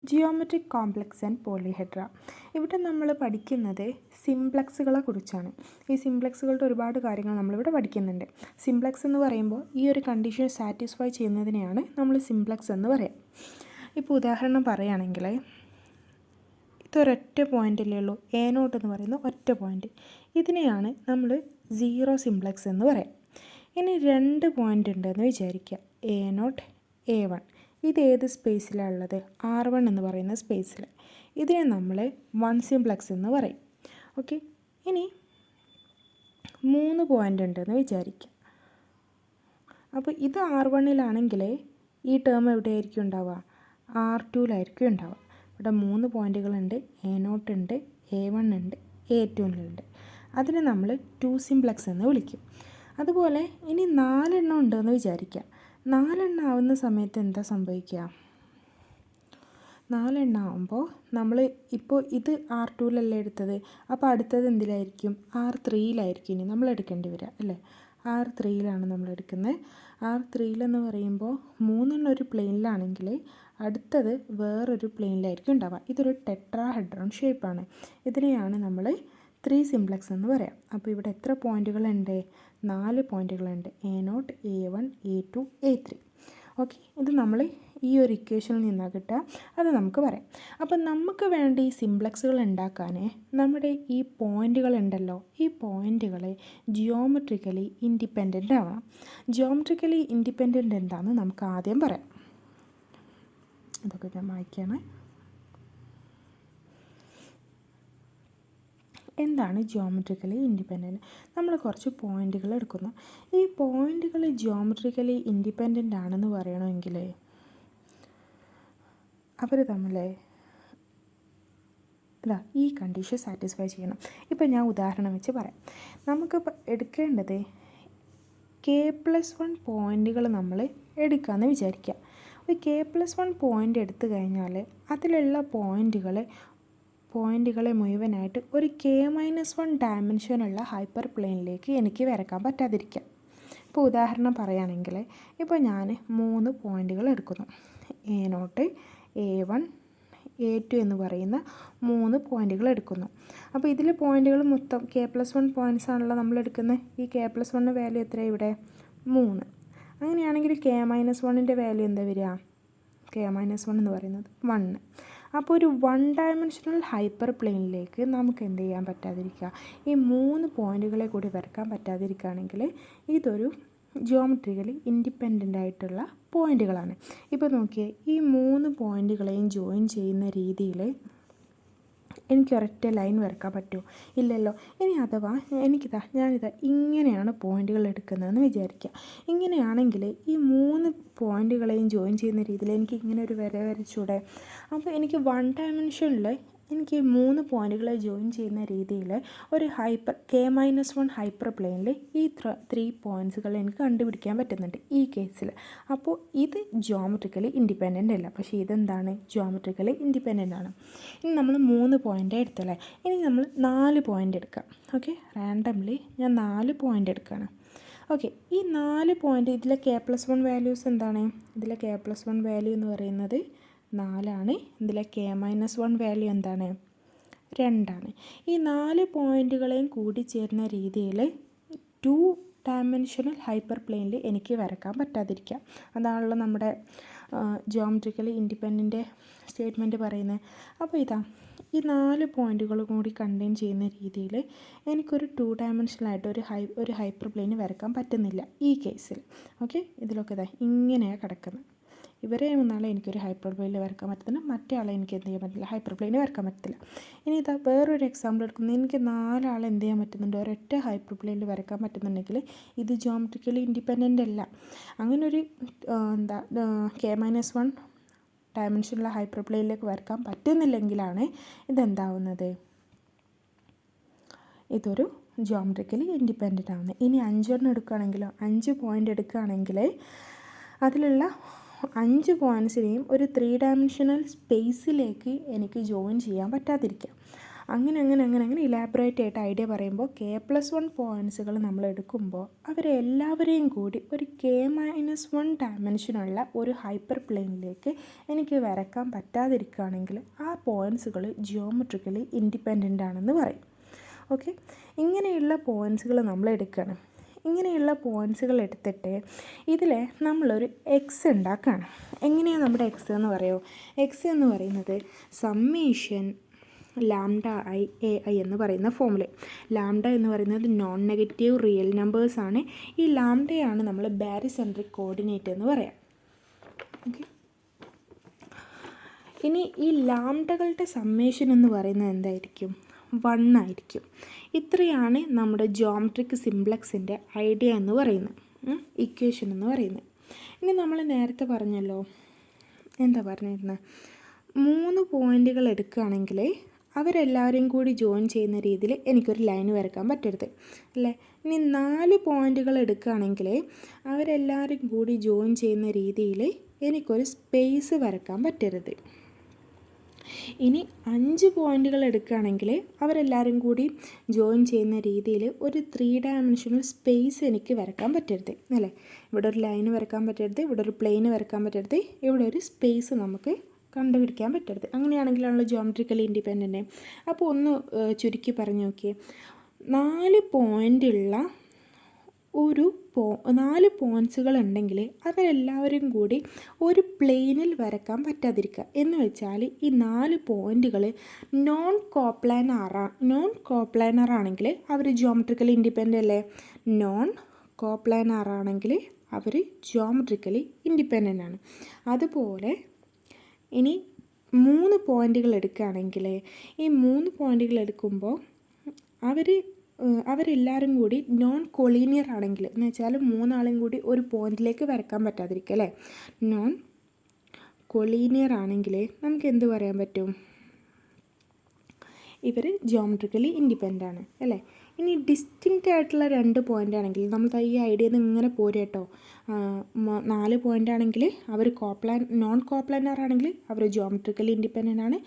Geometric complex and polyhedra. ഇവിടെ നമ്മൾ പഠിക്കുന്നത് സിംപ്ലക്സുകളെ കുറിച്ചാണ്. ഈ സിംപ്ലക്സുകളുടെ ഒരുപാട് കാര്യങ്ങൾ നമ്മളിവിടെ പഠിക്കുന്നുണ്ട്. സിംപ്ലക്സ് എന്ന് പറയുമ്പോൾ ഈ ഒരു കണ്ടീഷൻ സാറ്റിസ്ഫൈ ചെയ്യുന്നതിനെയാണ് നമ്മൾ സിംപ്ലക്സ് എന്ന് പറയാം. ഇപ്പോൾ ഉദാഹരണം പറയുകയാണെങ്കിൽ ഇതൊരൊറ്റ പോയിൻ്റല്ലേ ഉള്ളൂ, എ നോട്ട് എന്ന് പറയുന്ന ഒറ്റ പോയിൻ്റ്. ഇതിനെയാണ് നമ്മൾ സീറോ സിംപ്ലക്സ് എന്ന് പറയാം. ഇനി രണ്ട് പോയിൻ്റ് ഉണ്ടെന്ന് വിചാരിക്കുക, എ നോട്ട് A1. ഇത് ഏത് സ്പേസിലാണ് ഉള്ളത്? R1 എന്ന് പറയുന്ന സ്പേസിൽ. ഇതിനെ നമ്മൾ വൺ സിംപ്ലക്സ് എന്ന് പറയും. ഓക്കെ, ഇനി 3 പോയിൻ്റ് ഉണ്ടെന്ന് വിചാരിക്കുക. അപ്പോൾ ഇത് R1-ലാണെങ്കിൽ ഈ ടേം എവിടെയായിരിക്കും ഉണ്ടാവുക? R2-ലായിരിക്കും ഉണ്ടാവുക. ഇവിടെ 3 പോയിൻ്റുകളുണ്ട്, A0 ഉണ്ട്, A1 ഉണ്ട്, A2-ലുണ്ട്. അതിനെ നമ്മൾ 2 സിംപ്ലക്സ് എന്ന് വിളിക്കും. അതുപോലെ ഇനി 4 എണ്ണം ഉണ്ടെന്ന് വിചാരിക്കുക. 4 എണ്ണം ആവുന്ന സമയത്ത് എന്താ സംഭവിക്കുക? 4 എണ്ണം ആവുമ്പോൾ നമ്മൾ ഇപ്പോൾ ഇത് R2-ലല്ലേ എടുത്തത്, അപ്പോൾ അടുത്തത് എന്തിലായിരിക്കും? R3-ലായിരിക്കും ഇനി നമ്മൾ എടുക്കേണ്ടി വരിക അല്ലേ? R3-ലാണ് നമ്മൾ എടുക്കുന്നത്. R3-ലെന്ന് പറയുമ്പോൾ 3 എണ്ണം ഒരു പ്ലെയിനിലാണെങ്കിൽ അടുത്തത് വേറൊരു പ്ലെയിനിലായിരിക്കും ഉണ്ടാവുക. ഇതൊരു ടെട്രാഹെഡ്രോൺ ഷേപ്പാണ്. ഇതിനെയാണ് നമ്മൾ 3 സിംപ്ലക്സ് എന്ന് പറയാം. അപ്പോൾ ഇവിടെ എത്ര പോയിൻ്റുകളുണ്ട്? 4 പോയിൻ്റുകളുണ്ട്, A0, A1, A2, A3. Okay, ഇത് നമ്മൾ ഈ ഒരു ഇക്വേഷനിൽ നിന്നാണ് കിട്ടുക, അത് നമുക്ക് പറയാം. അപ്പോൾ നമുക്ക് വേണ്ട ഈ സിംപ്ലക്സുകൾ ഉണ്ടാക്കാൻ നമ്മുടെ ഈ പോയിൻ്റുകളുണ്ടല്ലോ, ഈ പോയിൻ്റുകൾ ജിയോമെട്രിക്കലി ഇൻഡിപെൻഡൻ്റ് ആവണം. ജിയോമെട്രിക്കലി ഇൻഡിപെൻഡൻ്റ് എന്താണെന്ന് നമുക്ക് ആദ്യം പറയാം. ഇതൊക്കെ ഞാൻ വായിക്കുകയാണ്. എന്താണ് ജിയോമെട്രിക്കലി ഇൻഡിപെൻഡൻറ്റ്? നമ്മൾ കുറച്ച് പോയിൻ്റുകൾ എടുക്കുന്നു. ഈ പോയിൻ്റുകൾ ജിയോമെട്രിക്കലി ഇൻഡിപെൻഡൻ്റ് ആണെന്ന് പറയണമെങ്കിൽ അവർ തമ്മിൽ ഈ കണ്ടീഷൻ സാറ്റിസ്ഫൈ ചെയ്യണം. ഇപ്പോൾ ഞാൻ ഉദാഹരണം വെച്ച് പറയാം. നമുക്കിപ്പോൾ എടുക്കേണ്ടത് K+1 പോയിൻ്റുകൾ നമ്മൾ എടുക്കാമെന്ന് വിചാരിക്കുക. ഒരു K+1 പോയിൻ്റ് എടുത്തു കഴിഞ്ഞാൽ അതിലുള്ള പോയിൻ്റുകളെ മുഴുവനായിട്ട് ഒരു K-1 ഡയമെൻഷനുള്ള ഹൈപ്പർ പ്ലെയിനിലേക്ക് എനിക്ക് വരക്കാൻ പറ്റാതിരിക്കാം. ഇപ്പോൾ ഉദാഹരണം പറയുകയാണെങ്കിൽ ഇപ്പോൾ ഞാൻ 3 പോയിൻ്റുകൾ എടുക്കുന്നു. A0, A1, A2 എന്ന് പറയുന്ന 3 പോയിൻ്റുകൾ എടുക്കുന്നു. അപ്പോൾ ഇതിൽ പോയിൻ്റുകൾ മൊത്തം K+1 പോയിൻറ്റ്സ് ആണല്ലോ നമ്മൾ എടുക്കുന്നത്. ഈ K+1 വാല്യൂ എത്രയാണ് ഇവിടെ? 3. അങ്ങനെയാണെങ്കിൽ K-1ൻ്റെ വാല്യൂ എന്താ വരിക? K-1 എന്ന് പറയുന്നത് 1. അപ്പോൾ ഒരു 1 ഡയമെൻഷണൽ ഹൈപ്പർ പ്ലെയിനിലേക്ക് നമുക്ക് എന്ത് ചെയ്യാൻ പറ്റാതിരിക്കുക? ഈ 3 പോയിൻ്റുകളെ കൂടി വരക്കാൻ പറ്റാതിരിക്കുകയാണെങ്കിൽ ഇതൊരു ജിയോമെട്രിക്കലി ഇൻഡിപെൻഡൻ്റ് ആയിട്ടുള്ള പോയിൻ്റുകളാണ്. ഇപ്പോൾ നോക്കിയേ, ഈ 3 പോയിൻ്റുകളെയും ജോയിൻ ചെയ്യുന്ന രീതിയിൽ എനിക്ക് ഒരൊറ്റ ലൈൻ വരക്കാൻ പറ്റുമോ? ഇല്ലല്ലോ. ഇനി അഥവാ ഞാനിതാ ഇങ്ങനെയാണ് പോയിൻ്റുകൾ എടുക്കുന്നതെന്ന് വിചാരിക്കുക. ഇങ്ങനെയാണെങ്കിൽ ഈ 3 പോയിൻ്റുകളെയും ജോയിൻ ചെയ്യുന്ന രീതിയിൽ എനിക്ക് ഇങ്ങനെ ഒരു വര വരച്ചൂടെ? അപ്പോൾ എനിക്ക് 1 ഡയമെൻഷനിൽ എനിക്ക് 3 പോയിൻ്റുകളെ ജോയിൻ ചെയ്യുന്ന രീതിയിൽ ഒരു K-1 ഹൈപ്പർ പ്ലെയിനിൽ ഈ 3 പോയിൻറ്റ്സുകൾ എനിക്ക് കണ്ടുപിടിക്കാൻ പറ്റുന്നുണ്ട് ഈ കേസിൽ. അപ്പോൾ ഇത് ജിയോമെട്രിക്കലി ഇൻഡിപെൻഡൻ്റ് അല്ല, പക്ഷേ ഇതെന്താണ്? ജിയോമെട്രിക്കലി ഇൻഡിപെൻഡൻ്റ് ആണ്. ഇനി നമ്മൾ 3 പോയിൻ്റ് എടുത്തല്ലേ, ഇനി നമ്മൾ 4 പോയിൻ്റ് എടുക്കാം. ഓക്കെ, റാൻഡംലി ഞാൻ 4 പോയിൻ്റ് എടുക്കുകയാണ്. ഓക്കെ, ഈ 4 പോയിൻ്റ് ഇതിലെ K+1 വാല്യൂസ് എന്താണ്? ഇതിലെ K+1 വാല്യൂ എന്ന് പറയുന്നത് 4ആണ്. ഇതിലെ K-1 വാല്യൂ എന്താണ്? 2ആണ്. ഈ 4 പോയിൻ്റുകളെയും കൂടിച്ചേരുന്ന രീതിയിൽ 2 ഡയമെൻഷണൽ ഹൈപ്പർ പ്ലെയിനിൽ എനിക്ക് വരക്കാൻ പറ്റാതിരിക്കാം. അതാണല്ലോ നമ്മുടെ ജിയോമെട്രിക്കലി ഇൻഡിപെൻഡൻ്റ് സ്റ്റേറ്റ്മെൻറ്റ് പറയുന്നത്. അപ്പോൾ ഈ 4 പോയിൻ്റുകളും കൂടി കണ്ടെയ്ൻ ചെയ്യുന്ന രീതിയിൽ എനിക്കൊരു 2 ഡയമെൻഷനായിട്ട് ഒരു ഹൈപ്പർ പ്ലെയിന് വരക്കാൻ പറ്റുന്നില്ല ഈ കേസിൽ. ഓക്കെ, ഇതിലൊക്കെ ഇങ്ങനെയാണ് കിടക്കുന്നത്. ഇവരെ ഒന്നാളെ എനിക്കൊരു ഹൈപ്പർ പ്ലെയിനിൽ വരക്കാൻ പറ്റുന്നില്ല, മറ്റേ ആളെ എനിക്ക് എന്ത് ചെയ്യാൻ പറ്റില്ല? ഹൈപ്പർ പ്ലെയിനിൽ വരക്കാൻ പറ്റില്ല. ഇനി വേറൊരു എക്സാമ്പിൾ എടുക്കുന്നത്, എനിക്ക് 4 ആളെ എന്ത് ചെയ്യാൻ പറ്റുന്നുണ്ട്? ഒരൊറ്റ ഹൈപ്പർ പ്ലെയിനിൽ വരക്കാൻ പറ്റുന്നുണ്ടെങ്കിൽ ഇത് ജിയോമെട്രിക്കലി ഇൻഡിപെൻഡൻ്റ് അല്ല. അങ്ങനൊരു K-1 ഡയമെൻഷനുള്ള ഹൈപ്പർ പ്ലെയിനിലേക്ക് വരക്കാൻ പറ്റുന്നില്ലെങ്കിലാണ് ഇതെന്താവുന്നത്? ഇതൊരു ജിയോമെട്രിക്കലി ഇൻഡിപെൻഡൻ്റ് ആവുന്നത്. ഇനി 5 എടുക്കുകയാണെങ്കിലോ, 5 പോയിൻ്റ് എടുക്കുകയാണെങ്കിൽ അതിലുള്ള 5 പോയിൻറ്റ്സിനെയും ഒരു 3 ഡയമെൻഷണൽ സ്പേസിലേക്ക് എനിക്ക് ജോയിൻ ചെയ്യാൻ പറ്റാതിരിക്കാം. അങ്ങനെ ഇലാബറേറ്റ് ആയിട്ട് ഐഡിയ പറയുമ്പോൾ K+1 പോയിൻറ്റ്സുകൾ നമ്മൾ എടുക്കുമ്പോൾ അവരെല്ലാവരെയും കൂടി ഒരു K-1 ഡയമെൻഷനുള്ള ഒരു ഹൈപ്പർ പ്ലെയിനിലേക്ക് എനിക്ക് വരക്കാൻ പറ്റാതിരിക്കുകയാണെങ്കിൽ ആ പോയിൻറ്റ്സുകൾ ജിയോമെട്രിക്കലി ഇൻഡിപെൻഡൻ്റ് ആണെന്ന് പറയും. ഓക്കെ, ഇങ്ങനെയുള്ള പോയിൻറ്റ്സുകൾ നമ്മൾ എടുക്കണം. ഇങ്ങനെയുള്ള പോയിൻറ്റ്സുകൾ എടുത്തിട്ട് ഇതിൽ നമ്മളൊരു എക്സ് ഉണ്ടാക്കുകയാണ്. എങ്ങനെയാണ് നമ്മുടെ എക്സ് എന്ന് പറയുമോ? എക്സ് എന്ന് പറയുന്നത് summation lambda I A i എന്ന് പറയുന്ന ഫോമിൽ. ലാംഡ എന്ന് പറയുന്നത് നോൺ നെഗറ്റീവ് റിയൽ നമ്പേഴ്സാണ്. ഈ ലാംഡയാണ് നമ്മൾ ബാരിസെൻട്രിക് കോർഡിനേറ്റ് എന്ന് പറയാം. ഓക്കെ, ഇനി ഈ ലാംഡകളുടെ സമ്മേഷൻ എന്ന് പറയുന്നത് എന്തായിരിക്കും? 1 ആയിരിക്കും. ഇത്രയാണ് നമ്മുടെ ജോമെട്രിക് സിംപ്ലക്സിൻ്റെ ഐഡിയ എന്ന് പറയുന്നത്, ഇക്വേഷൻ എന്ന് പറയുന്നത്. ഇനി നമ്മൾ നേരത്തെ പറഞ്ഞല്ലോ, എന്താ പറഞ്ഞിരുന്നത്, 3 പോയിൻറ്റുകൾ എടുക്കുകയാണെങ്കിൽ അവരെല്ലാവരെയും കൂടി ജോയിൻ ചെയ്യുന്ന രീതിയിൽ എനിക്കൊരു ലൈൻ വരക്കാൻ പറ്റരുത് അല്ലേ. ഇനി 4 പോയിൻറ്റുകൾ എടുക്കുകയാണെങ്കിൽ അവരെല്ലാവരും കൂടി ജോയിൻ ചെയ്യുന്ന രീതിയിൽ എനിക്കൊരു സ്പേസ് വരക്കാൻ പറ്റരുത്. ഇനി 5 പോയിൻറ്റുകൾ എടുക്കുകയാണെങ്കിൽ അവരെല്ലാവരും കൂടി ജോയിൻ ചെയ്യുന്ന രീതിയിൽ ഒരു 3 ഡയമെൻഷണൽ സ്പേസ് എനിക്ക് വരക്കാൻ പറ്റരുത് അല്ലേ. ഇവിടെ ഒരു ലൈൻ വരക്കാൻ പറ്റരുത്, ഇവിടെ ഒരു പ്ലെയിൻ വരക്കാൻ പറ്റരുത്, ഇവിടെ ഒരു സ്പേസ് നമുക്ക് കണ്ടുപിടിക്കാൻ പറ്റരുത്. അങ്ങനെയാണെങ്കിലാണല്ലോ ജിയോമെട്രിക്കലി ഇൻഡിപെൻഡൻ്റ്. അപ്പോൾ ഒന്ന് ചുരുക്കി പറഞ്ഞു നോക്കിയേ, 4 പോയിൻ്റുള്ള ഒരു 4 പോയിൻറ്റ്സുകൾ ഉണ്ടെങ്കിൽ അവരെല്ലാവരും കൂടി ഒരു പ്ലെയിനിൽ വരക്കാൻ പറ്റാതിരിക്കുക എന്ന് വെച്ചാൽ ഈ 4 പോയിൻറ്റുകൾ നോൺ കോപ്ലാനർ ആണെങ്കിൽ അവർ ജിയോമെട്രിക്കലി ഇൻഡിപെൻഡൻ്റ് അല്ലേ. നോൺ കോപ്ലാനർ ആണെങ്കിൽ അവർ ജിയോമെട്രിക്കലി ഇൻഡിപെൻഡൻ്റ് ആണ്. അതുപോലെ ഇനി 3 പോയിൻറ്റുകൾ എടുക്കുകയാണെങ്കിൽ ഈ 3 പോയിൻറ്റുകൾ എടുക്കുമ്പോൾ അവരെല്ലാവരും കൂടി നോൺ കൊളീനിയർ ആണെങ്കിൽ എന്ന് വെച്ചാൽ 3 ആളും കൂടി ഒരു പോയിൻറ്റിലേക്ക് വരക്കാൻ പറ്റാതിരിക്കുക അല്ലേ. നോൺ കൊളീനിയർ ആണെങ്കിൽ നമുക്ക് എന്ത് പറയാൻ പറ്റും? ഇവർ ജിയോമെട്രിക്കലി ഇൻഡിപെൻഡൻ്റ് ആണ് അല്ലേ. ഇനി ഡിസ്റ്റിങ്ക്റ്റ് ആയിട്ടുള്ള 2 പോയിൻ്റ് ആണെങ്കിൽ നമ്മൾ ഈ ഐഡിയയിൽ നിന്ന് ഇങ്ങനെ പോരും കേട്ടോ. 4 പോയിൻ്റ് ആണെങ്കിൽ അവർ നോൺ കോപ്ലാനർ ആണെങ്കിൽ അവർ ജിയോമെട്രിക്കലി ഇൻഡിപെൻഡൻ്റ് ആണ്.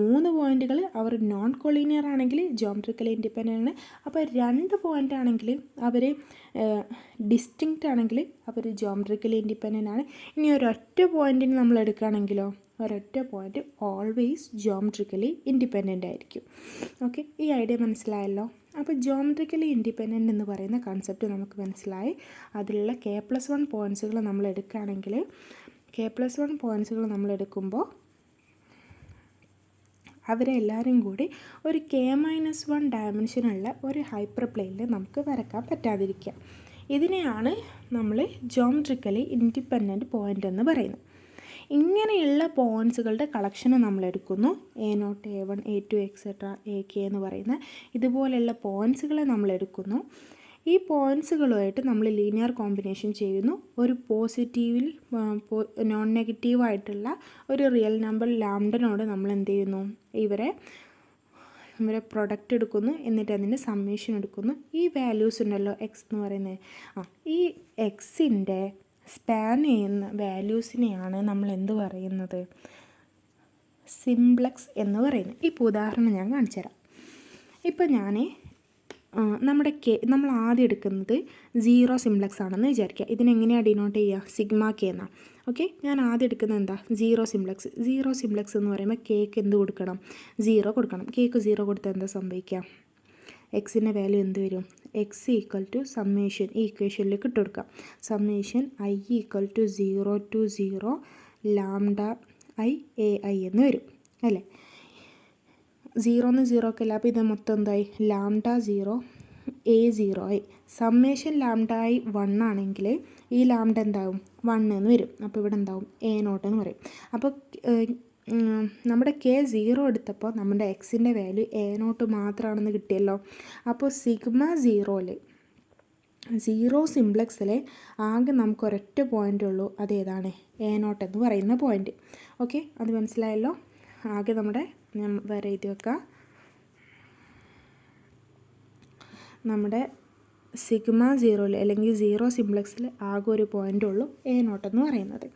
3 പോയിൻറ്റുകൾ അവർ നോൺ കൊളീനിയർ ആണെങ്കിൽ ജിയോമെട്രിക്കലി ഇൻഡിപെൻഡൻ്റ് ആണ്. അപ്പോൾ 2 പോയിൻ്റ് ആണെങ്കിൽ അവർ ഡിസ്റ്റിങ്ക്റ്റ് ആണെങ്കിൽ അവർ ജിയോമെട്രിക്കലി ഇൻഡിപെൻഡൻ്റ് ആണ്. ഇനി ഒരൊറ്റ പോയിൻറ്റിന് നമ്മൾ എടുക്കുകയാണെങ്കിലോ, ഒരൊറ്റ പോയിൻറ്റ് ഓൾവേസ് ജിയോമെട്രിക്കലി ഇൻഡിപെൻഡൻ്റ് ആയിരിക്കും. ഓക്കെ, ഈ ഐഡിയ മനസ്സിലായല്ലോ. അപ്പോൾ ജിയോമെട്രിക്കലി ഇൻഡിപെൻഡൻ്റ് എന്ന് പറയുന്ന കൺസെപ്റ്റ് നമുക്ക് മനസ്സിലായി. അതിലുള്ള K+1 പോയിൻറ്റ്സുകൾ നമ്മൾ എടുക്കുകയാണെങ്കിൽ K+1 പോയിൻറ്റ്സുകൾ നമ്മൾ എടുക്കുമ്പോൾ അവരെല്ലാവരും കൂടി ഒരു K-1 ഡയമെൻഷനുള്ള ഒരു ഹൈപ്പർ പ്ലെയിനിൽ നമുക്ക് വരക്കാൻ പറ്റാതിരിക്കുക. ഇതിനെയാണ് നമ്മൾ ജിയോമെട്രിക്കലി ഇൻഡിപെൻഡൻറ്റ് പോയിൻ്റ് എന്ന് പറയുന്നത്. ഇങ്ങനെയുള്ള പോയിൻറ്റ്സുകളുടെ കളക്ഷന് നമ്മൾ എടുക്കുന്നു. A0, A1, A2 etcetera AK എന്ന് പറയുന്ന ഇതുപോലെയുള്ള പോയിൻറ്റ്സുകളെ നമ്മൾ എടുക്കുന്നു. ഈ പോയിൻറ്റ്സുകളുമായിട്ട് നമ്മൾ ലീനിയർ കോമ്പിനേഷൻ ചെയ്യുന്നു. ഒരു പോസിറ്റീവിൽ നോൺ നെഗറ്റീവായിട്ടുള്ള ഒരു റിയൽ നമ്പർ ലാംഡനോട് നമ്മൾ എന്ത് ചെയ്യുന്നു, ഇവരെ പ്രൊഡക്റ്റ് എടുക്കുന്നു, എന്നിട്ട് അതിൻ്റെ സമ്മേഷൻ എടുക്കുന്നു. ഈ വാല്യൂസ് ഉണ്ടല്ലോ എക്സ് എന്ന് പറയുന്നത്, ഈ എക്സിൻ്റെ സ്പാൻ ചെയ്യുന്ന വാല്യൂസിനെയാണ് നമ്മൾ എന്ത് പറയുന്നത്, സിംപ്ലക്സ് എന്ന് പറയുന്നത്. ഇപ്പോൾ ഉദാഹരണം ഞാൻ കാണിച്ചു തരാം. ഇപ്പം നമ്മൾ ആദ്യം എടുക്കുന്നത് 0 സിംപ്ലക്സ് ആണെന്ന് വിചാരിക്കുക. ഇതിനെങ്ങനെയാണ് ഡിനോട്ട് ചെയ്യുക? സിഗ്മ കെ എന്നാണ്. ഓക്കെ, ഞാൻ ആദ്യം എടുക്കുന്നത് എന്താ? 0 സിംപ്ലക്സ്. 0 സിംപ്ലക്സ് എന്ന് പറയുമ്പോൾ കേക്ക് എന്ത് കൊടുക്കണം? 0 കൊടുക്കണം. കേക്ക് 0 കൊടുത്താൽ എന്താ സംഭവിക്കുക? എക്സിൻ്റെ വാല്യൂ എന്ത് വരും? എക്സ് ഈക്വൽ ടു സമ്മേഷൻ, ഈ ഇക്വേഷനിലേക്ക് ഇട്ട് കൊടുക്കാം. Summation i equal to 0 to 0 lambda i a i എന്ന് വരും അല്ലേ. 0 0 അല്ല, അപ്പോൾ ഇത് മൊത്തം എന്തായി? ലാംഡ 0 A0 ആയി. സമ്മേഷൻ ലാംഡ i 1 ആണെങ്കിൽ ഈ ലാംഡ എന്താവും? 1 എന്ന് വരും. അപ്പോൾ ഇവിടെ എന്താവും? A0 എന്ന് പറയും. അപ്പോൾ നമ്മുടെ K0 എടുത്തപ്പോൾ നമ്മുടെ എക്സിൻ്റെ വാല്യൂ A0 മാത്രമാണെന്ന് കിട്ടിയല്ലോ. അപ്പോൾ സിഗ്മ 0 സിംപ്ലക്സിൽ ആകെ നമുക്ക് ഒരൊറ്റ പോയിൻ്റ് ഉള്ളൂ. അതേതാണ്? A0 എന്ന് പറയുന്ന പോയിൻ്റ്. ഓക്കെ, അത് മനസ്സിലായല്ലോ. ആകെ ഞാൻ വേറെ എഴുതി വെക്കാം. നമ്മുടെ സിഗ്മ 0 അല്ലെങ്കിൽ 0 സിംപ്ലക്സിൽ ആകെ ഒരു പോയിൻ്റ് ഉള്ളൂ, A0 എന്ന് പറയുന്നത്.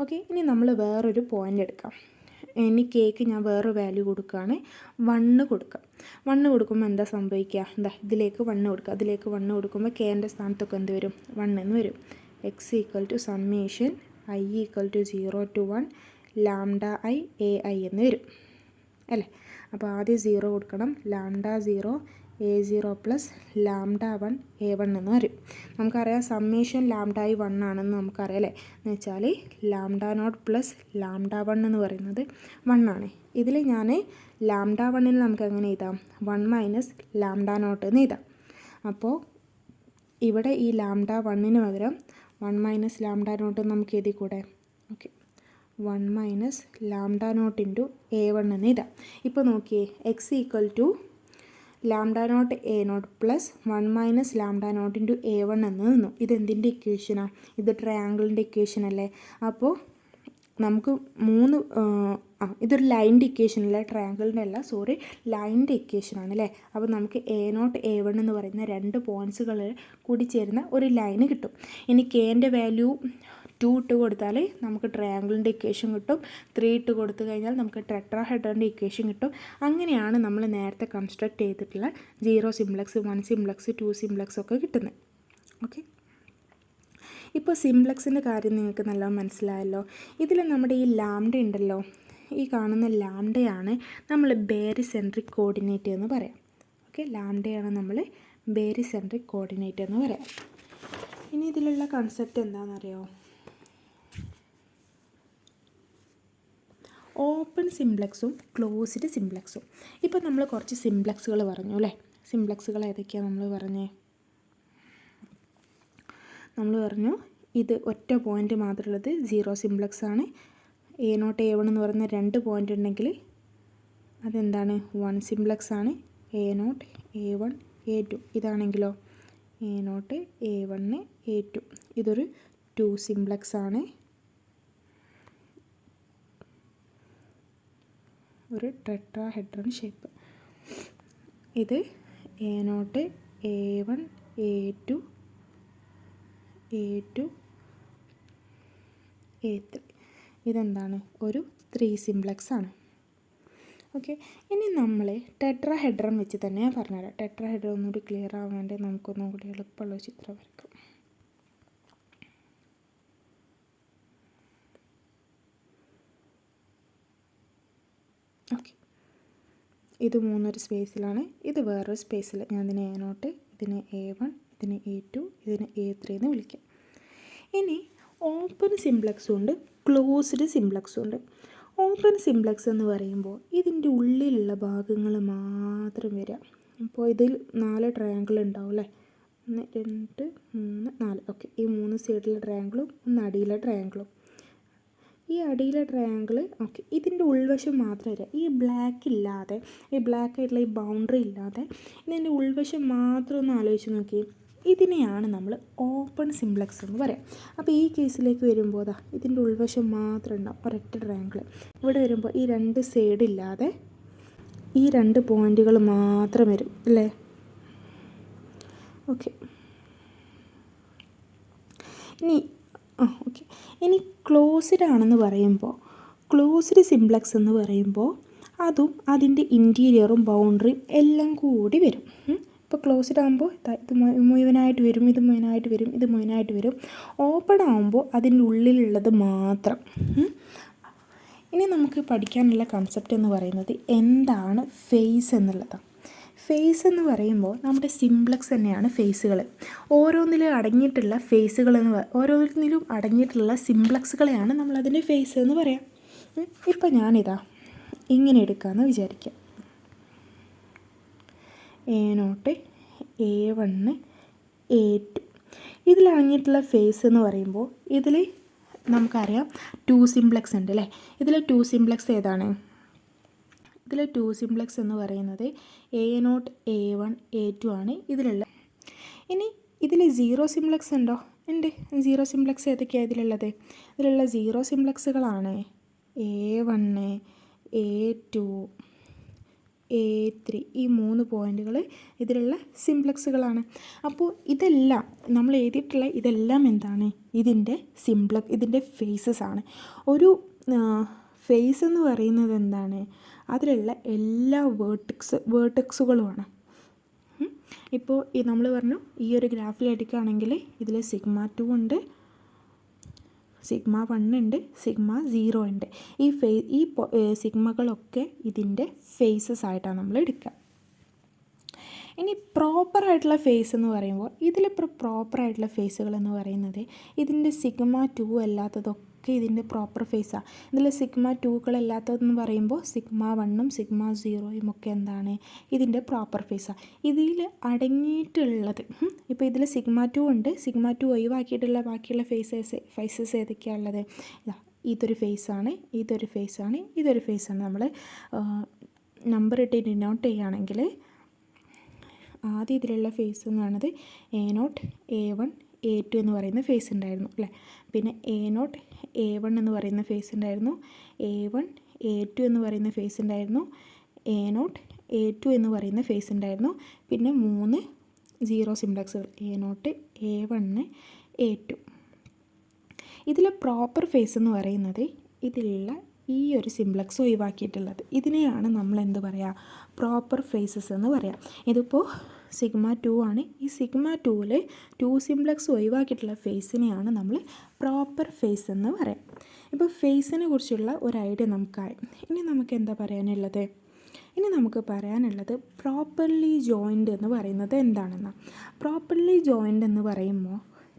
ഓക്കെ, ഇനി നമ്മൾ വേറൊരു പോയിൻ്റ് എടുക്കാം. ഇനി കേക്ക് ഞാൻ വേറെ വാല്യൂ കൊടുക്കുകയാണ് 1 കൊടുക്കുക. 1 കൊടുക്കുമ്പോൾ എന്താ സംഭവിക്കുക? എന്താ ഇതിലേക്ക് 1 കൊടുക്കുക. അതിലേക്ക് 1 കൊടുക്കുമ്പോൾ കേൻ്റെ സ്ഥാനത്തൊക്കെ എന്ത് വരും? 1 എന്ന് വരും. x equal to summation i equal to 0 to 1 lambda i ai എന്ന് വരും അല്ലേ? അപ്പോൾ ആദ്യം 0 കൊടുക്കണം. Lambda 0 a0 plus lambda 1 a1 എന്ന് വരും. നമുക്കറിയാം സമ്മേഷൻ ലാംഡ i 1 ആണെന്ന് നമുക്കറിയാം അല്ലേ? എന്ന് വെച്ചാൽ ലാംഡ നോട്ട് പ്ലസ് ലാംഡ 1 എന്ന് പറയുന്നത് 1 ആണ്. ഇതിൽ ഞാൻ ലാംഡ 1ന് നമുക്ക് എങ്ങനെ എഴുതാം? 1 മൈനസ് ലാംഡ നോട്ട് എന്ന് എഴുതാം. അപ്പോൾ ഇവിടെ ഈ ലാംഡ 1ന് പകരം 1 മൈനസ് ലാംഡ നോട്ട് നമുക്ക് എഴുതി കൂടെ? Okay, 1 minus lambda naught into a1 എന്ന് എഴുതാം. ഇപ്പോൾ നോക്കിയേ, x equal to lambda naught a naught plus 1 minus lambda naught into a1 എന്ന് നിന്നു. ഇതെന്തിൻ്റെ ഇക്വേഷനാണ്? ഇത് ട്രയാങ്കിളിൻ്റെ ഇക്വേഷൻ അല്ലേ? അപ്പോൾ നമുക്ക് ഇതൊരു ലൈനിൻ്റെ ഇക്വേഷൻ അല്ല, ട്രയാങ്കിളിൻ്റെ അല്ല, സോറി, ലൈനിൻ്റെ ഇക്വേഷനാണ് അല്ലേ? അപ്പോൾ നമുക്ക് a നോട്ട് a1 എന്ന് പറയുന്ന 2 പോയിൻറ്റ്സുകൾ കൂടി ചേരുന്ന ഒരു ലൈന് കിട്ടും. ഇനി കേൻ്റെ വാല്യൂ 2 ഇട്ട് കൊടുത്താൽ നമുക്ക് ട്രയാങ്കിളിൻ്റെ ഇക്വേഷൻ കിട്ടും. 3 ഇട്ട് കൊടുത്തു കഴിഞ്ഞാൽ നമുക്ക് ടെട്രാഹെഡ്രൻ്റെ ഇക്വേഷൻ കിട്ടും. അങ്ങനെയാണ് നമ്മൾ നേരത്തെ കൺസ്ട്രക്ട് ചെയ്തിട്ടുള്ള 0 സിംപ്ലക്സ്, 1 സിംപ്ലക്സ്, 2 സിംപ്ലക്സ് ഒക്കെ കിട്ടുന്നത്. ഓക്കെ, ഇപ്പോൾ സിംപ്ലക്സിൻ്റെ കാര്യം നിങ്ങൾക്ക് നല്ലോണം മനസ്സിലായല്ലോ. ഇതിൽ നമ്മുടെ ഈ ലാംഡ ഉണ്ടല്ലോ, ഈ കാണുന്ന ലാംഡയാണ് നമ്മൾ ബേരിസെൻട്രിക് കോർഡിനേറ്റ് എന്ന് പറയാം. ഓക്കെ, ലാംഡയാണ് നമ്മൾ ബേരിസെൻട്രിക് കോർഡിനേറ്റ് എന്ന് പറയാം. ഇനി ഇതിലുള്ള കൺസെപ്റ്റ് എന്താണെന്നറിയോ? ഓപ്പൺ സിംപ്ലക്സും ക്ലോസ്ഡ് സിംപ്ലക്സും. ഇപ്പോൾ നമ്മൾ കുറച്ച് സിംപ്ലക്സുകൾ പറഞ്ഞു അല്ലേ? സിംപ്ലക്സുകൾ ഏതൊക്കെയാണ് നമ്മൾ പറഞ്ഞേ? നമ്മൾ പറഞ്ഞു ഇത് ഒറ്റ പോയിൻ്റ് മാത്രമുള്ളത് 0 സിംപ്ലക്സ് ആണ്. a നോട്ട് a1 എന്ന് പറയുന്ന 2 പോയിൻ്റ് ഉണ്ടെങ്കിൽ അതെന്താണ്? 1 സിംപ്ലക്സ് ആണ്. a നോട്ട് a1 a2 ഇതാണെങ്കിലോ a നോട്ട് a1 a2 ഇതൊരു 2 സിംപ്ലക്സ് ആണ്, ഒരു ടെട്രാഹെഡ്രൺ ഷേപ്പ്. ഇത് a naught a1 a2 a2 a3 ഇതെന്താണ്? ഒരു 3 സിംപ്ലക്സ് ആണ്. ഓക്കെ, ഇനി നമ്മൾ ടെട്രാഹെഡ്രൺ വെച്ച് തന്നെ ഞാൻ പറഞ്ഞുതരാം. ടെട്രാഹെഡ്രൺ ഒന്നുകൂടി ക്ലിയർ ആവാൻ വേണ്ടി നമുക്കൊന്നും കൂടി എളുപ്പമുള്ള ചിത്രം വരയ്ക്കാം. ഓക്കെ, ഇത് 3 സ്പേസിലാണ്, ഇത് വേറൊരു സ്പേസിൽ. ഞാൻ ഇതിനെ a നോട്ട്, ഇതിനെ a1, ഇതിനെ a2, ഇതിനെ a3 എന്ന് വിളിക്കാം. ഇനി ഓപ്പൺ സിംപ്ലക്സും ഉണ്ട്, ക്ലോസ്ഡ് സിംപ്ലക്സും ഉണ്ട്. ഓപ്പൺ സിംപ്ലക്സ് എന്ന് പറയുമ്പോൾ ഇതിൻ്റെ ഉള്ളിലുള്ള ഭാഗങ്ങൾ മാത്രം വരിക. ഇപ്പോൾ ഇതിൽ 4 ട്രയാങ്കിൾ ഉണ്ടാവും അല്ലേ? 1 2 3 4. ഓക്കെ, ഈ 3 സൈഡിലെ ട്രയാങ്കിളും 1 അടിയിലെ ട്രയാങ്കിളും. ഈ അടിയിലെ ട്രയാങ്കിൾ ഓക്കെ, ഇതിൻ്റെ ഉൾവശം മാത്രം വരിക. ഈ ബ്ലാക്ക് ഇല്ലാതെ, ഈ ബ്ലാക്ക് ആയിട്ടുള്ള ഈ ബൗണ്ടറി ഇല്ലാതെ ഇതിൻ്റെ ഉൾവശം മാത്രം ഒന്ന് ആലോചിച്ച് നോക്കി. ഇതിനെയാണ് നമ്മൾ ഓപ്പൺ സിംപ്ലക്സ് എന്ന് പറയാം. അപ്പോൾ ഈ കേസിലേക്ക് വരുമ്പോൾ അതാ ഇതിൻ്റെ ഉൾവശം മാത്രം ഉണ്ടാവും, ഒരൊറ്റ ട്രയാങ്കിൾ. ഇവിടെ വരുമ്പോൾ ഈ 2 സൈഡ് ഇല്ലാതെ ഈ 2 പോയിൻറ്റുകൾ മാത്രം വരും അല്ലേ? ഓക്കെ, ഇനി ക്ലോസ്ഡ് ആണെന്ന് പറയുമ്പോൾ, ക്ലോസ്ഡ് സിംപ്ലക്സ് എന്ന് പറയുമ്പോൾ അതും അതിൻ്റെ ഇൻറ്റീരിയറും ബൗണ്ടറിയും എല്ലാം കൂടി വരും. ഇപ്പോൾ ക്ലോസ്ഡ് ആകുമ്പോൾ ഇത് മുഴുവനായിട്ട് വരും, ഇത് മുഴുവനായിട്ട് വരും, ഇത് മുഴുവനായിട്ട് വരും. ഓപ്പൺ ആകുമ്പോൾ അതിൻ്റെ ഉള്ളിലുള്ളത് മാത്രം. ഇനി നമുക്ക് പഠിക്കാനുള്ള കൺസെപ്റ്റ് എന്ന് പറയുന്നത് എന്താണ് ഫേസ് എന്നുള്ളതാണ്. ഫേസ് എന്ന് പറയുമ്പോൾ നമ്മുടെ സിംപ്ലക്സ് തന്നെയാണ് ഫേസുകൾ. ഓരോന്നിലും അടങ്ങിയിട്ടുള്ള ഫേസുകൾ ഓരോന്നിലും അടങ്ങിയിട്ടുള്ള സിംപ്ലക്സുകളെയാണ് നമ്മളതിൻ്റെ ഫേസ് എന്ന് പറയാം. ഇപ്പം ഞാനിതാ ഇങ്ങനെ എടുക്കാമെന്ന് വിചാരിക്കാം. a naught a1 a2 ഇതിലടങ്ങിയിട്ടുള്ള face എന്ന് പറയുമ്പോൾ ഇതിൽ നമുക്കറിയാം 2 സിംപ്ലക്സ് ഉണ്ട് അല്ലേ? ഇതിൽ 2 സിംപ്ലക്സ് ഏതാണ്? ഇതിൽ 2 സിംപ്ലക്സ് എന്ന് പറയുന്നത് a നോട്ട് a1 a2 ആണ് ഇതിലുള്ള. ഇനി ഇതിൽ 0 സിംപ്ലക്സ് ഉണ്ടോ? ഉണ്ട്. 0 സിംപ്ലക്സ് ഏതൊക്കെയാണ് ഇതിലുള്ളത്? ഇതിലുള്ള 0 സിംപ്ലക്സുകളാണ് a1 a2 a3 ഈ 3 പോയിൻറ്റുകൾ ഇതിലുള്ള സിംപ്ലക്സുകളാണ്. അപ്പോൾ ഇതെല്ലാം നമ്മൾ എഴുതിയിട്ടുള്ള ഇതെല്ലാം എന്താണ്? ഇതിൻ്റെ ഫേസസ് ആണ്. ഒരു ഫേസ് എന്ന് പറയുന്നത് എന്താണ്? അതിലുള്ള എല്ലാ വേർട്ടെക്സുകളുമാണ്. ഇപ്പോൾ നമ്മൾ പറഞ്ഞു ഈ ഒരു ഗ്രാഫിൽ എടുക്കുകയാണെങ്കിൽ ഇതിൽ സിഗ്മ 2 ഉണ്ട്, സിഗ്മ 1 ഉണ്ട്, സിഗ്മ 0 ഉണ്ട്. ഈ സിഗ്മകളൊക്കെ ഇതിൻ്റെ ഫേസസ് ആയിട്ടാണ് നമ്മൾ എടുക്കുക. ഇനി പ്രോപ്പറായിട്ടുള്ള ഫേസ് എന്ന് പറയുമ്പോൾ ഇതിലിപ്പോൾ പ്രോപ്പറായിട്ടുള്ള ഫേസുകൾ എന്ന് പറയുന്നത് ഇതിൻ്റെ സിഗ്മ 2 അല്ലാത്തതൊക്കെ ഇതിൻ്റെ പ്രോപ്പർ ഫേസാണ്. ഇതിൽ സിഗ്മ 2കളല്ലാത്തതെന്ന് പറയുമ്പോൾ സിഗ്മ 1ഉം സിഗ്മ 0യും ഒക്കെ എന്താണ്? ഇതിൻ്റെ പ്രോപ്പർ ഫേസാണ്. ഇതിൽ അടങ്ങിയിട്ടുള്ളത് ഇപ്പോൾ ഇതിൽ സിഗ്മ 2 ഉണ്ട്, സിഗ്മ 2 ഒഴിവാക്കിയിട്ടുള്ള ബാക്കിയുള്ള ഫേസസ് ഏതൊക്കെയാണുള്ളത്? ഇതൊരു ഫേസാണ്, ഇതൊരു ഫേസാണ്, ഇതൊരു ഫേസാണ്. നമ്മൾ നമ്പർ ഇട്ട് ഡിനോട്ട് ചെയ്യുകയാണെങ്കിൽ ആദ്യം ഇതിലുള്ള ഫേസ് എന്ന് പറയുന്നത് A0 A1 A2 എന്ന് പറയുന്ന ഫേസ് ഉണ്ടായിരുന്നു അല്ലേ. പിന്നെ A0 A1 എന്ന് പറയുന്ന ഫേസ് ഉണ്ടായിരുന്നു, A1 A2 എന്ന് പറയുന്ന ഫേസ് ഉണ്ടായിരുന്നു, A0 A2 എന്ന് പറയുന്ന ഫേസ് ഉണ്ടായിരുന്നു. പിന്നെ 3 0 സിംപ്ലക്സുകൾ A0 A1 A2. ഇതിലെ പ്രോപ്പർ ഫേസ് എന്ന് പറയുന്നത് ഇതിലുള്ള ഈ ഒരു സിംപ്ലക്സ് ഒഴിവാക്കിയിട്ടുള്ളത്. ഇതിനെയാണ് നമ്മൾ എന്ത് പറയുക? പ്രോപ്പർ ഫേസസ് എന്ന് പറയാം. ഇതിപ്പോൾ സിഗ്മ 2 ആണ്. ഈ സിഗ്മ 2ൽ 2 സിംപ്ലക്സ് ഒഴിവാക്കിയിട്ടുള്ള ഫേസിനെയാണ് നമ്മൾ പ്രോപ്പർ ഫേസ് എന്ന് പറയാം. ഇപ്പോൾ ഫേസിനെ കുറിച്ചുള്ള ഒരു ഐഡിയ നമുക്കായി. ഇനി നമുക്ക് എന്താ പറയാനുള്ളത്? ഇനി നമുക്ക് പറയാനുള്ളത് പ്രോപ്പർലി ജോയിൻഡ് എന്ന് പറയുന്നത് എന്താണെന്നാണ്. പ്രോപ്പർലി ജോയിൻഡ് എന്ന് പറയുമ്പോൾ